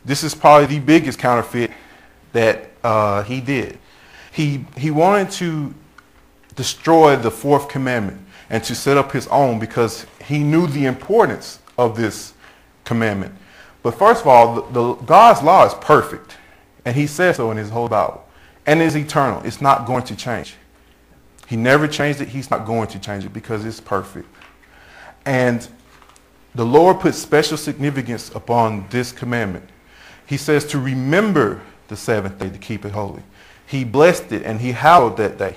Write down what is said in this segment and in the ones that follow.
This is probably the biggest counterfeit that he did. He wanted to destroy the fourth commandment and to set up his own because he knew the importance of this commandment. But first of all, God's law is perfect, and he says so in his whole Bible, and is eternal. It's not going to change. He never changed it. He's not going to change it because it's perfect. And the Lord put special significance upon this commandment. He says to remember the seventh day to keep it holy. He blessed it and he hallowed that day.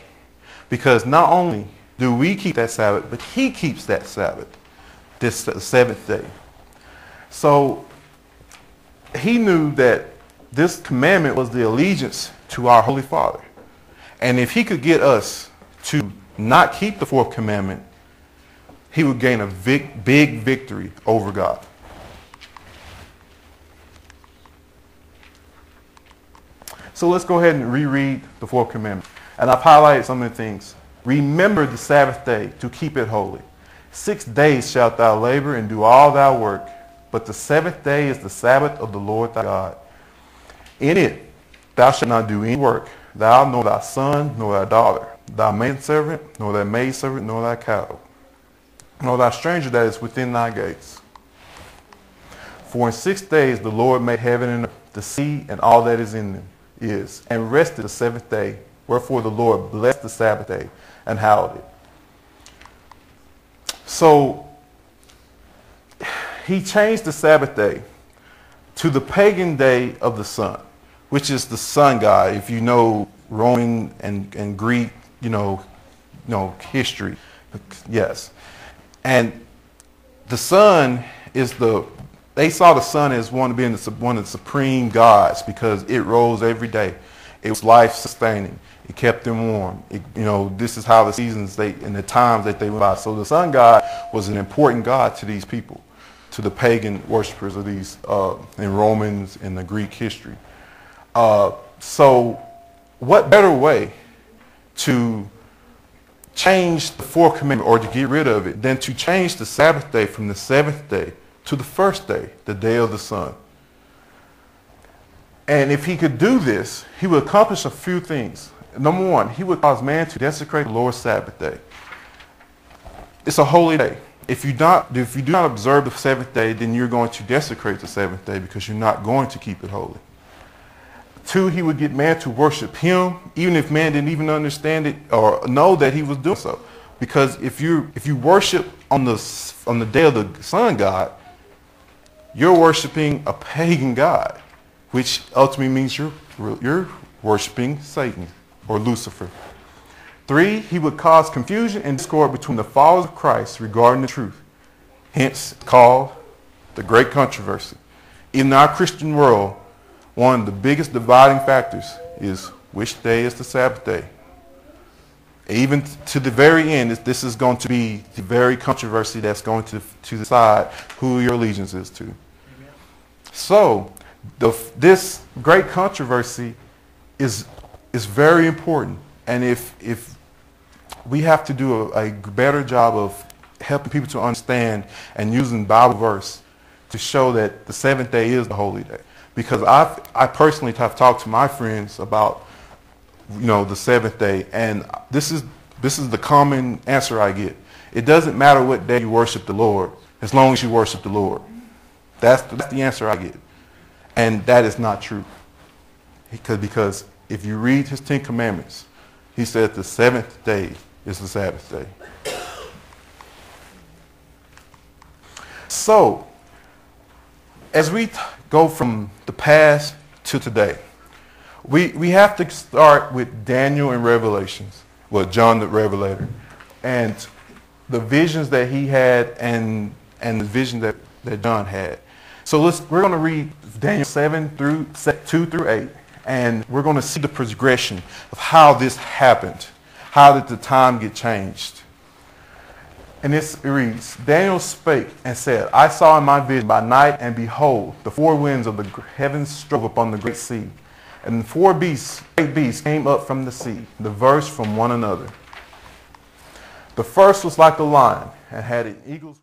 Because not only do we keep that Sabbath, but he keeps that Sabbath, this seventh day. So he knew that this commandment was the allegiance to our Holy Father. And if he could get us to not keep the fourth commandment, he would gain a big victory over God. So let's go ahead and reread the fourth commandment. And I've highlighted some of the things. Remember the Sabbath day to keep it holy. 6 days shalt thou labor and do all thy work. But the seventh day is the Sabbath of the Lord thy God. In it thou shalt not do any work, thou, nor thy son, nor thy daughter, thy manservant, nor thy maidservant, nor thy cattle, nor thy stranger that is within thy gates. For in 6 days the Lord made heaven and earth, the sea, and all that is in them and rested the seventh day. Wherefore the Lord blessed the Sabbath day and hallowed it. So he changed the Sabbath day to the pagan day of the sun, which is the sun god. If you know Roman and Greek, history, yes. And the sun is they saw the sun as one of the supreme gods because it rose every day. It was life-sustaining. It kept them warm. This is how the seasons and the times that they went by. So the sun god was an important god to these people, to the pagan worshipers of these in Romans and the Greek history. So what better way to change the fourth commandment or to get rid of it than to change the Sabbath day from the seventh day to the first day, the day of the sun. And if he could do this, he would accomplish a few things. Number one, he would cause man to desecrate the Lord's Sabbath day. It's a holy day. If you do not observe the seventh day, then you're going to desecrate the seventh day because you're not going to keep it holy. Two, he would get man to worship him, even if man didn't even understand it or know that he was doing so. Because if you worship on the day of the sun god, you're worshiping a pagan god, which ultimately means you're worshiping Satan or Lucifer. Three, he would cause confusion and discord between the followers of Christ regarding the truth, hence called the Great Controversy. In our Christian world, one of the biggest dividing factors is which day is the Sabbath day. Even to the very end, this is going to be the very controversy that's going to decide who your allegiance is to. Amen. So this great controversy is very important. And if we have to do a better job of helping people to understand and using Bible verse to show that the seventh day is the holy day. Because I personally have talked to my friends about the seventh day, and this is the common answer I get. It doesn't matter what day you worship the Lord, as long as you worship the Lord. That's the answer I get, and that is not true. Because if you read his 10 commandments, he said the seventh day is the Sabbath day. So, as we go from the past to today, we have to start with Daniel and Revelations, John the Revelator, and the visions that he had and the vision that John had. So we're going to read Daniel 2 through 8, and we're going to see the progression of how this happened. How did the time get changed? And it reads, Daniel spake and said, I saw in my vision by night, and behold, the four winds of the heavens strove upon the great sea. And the four great beasts came up from the sea, diverse from one another. The first was like a lion, and had an eagle's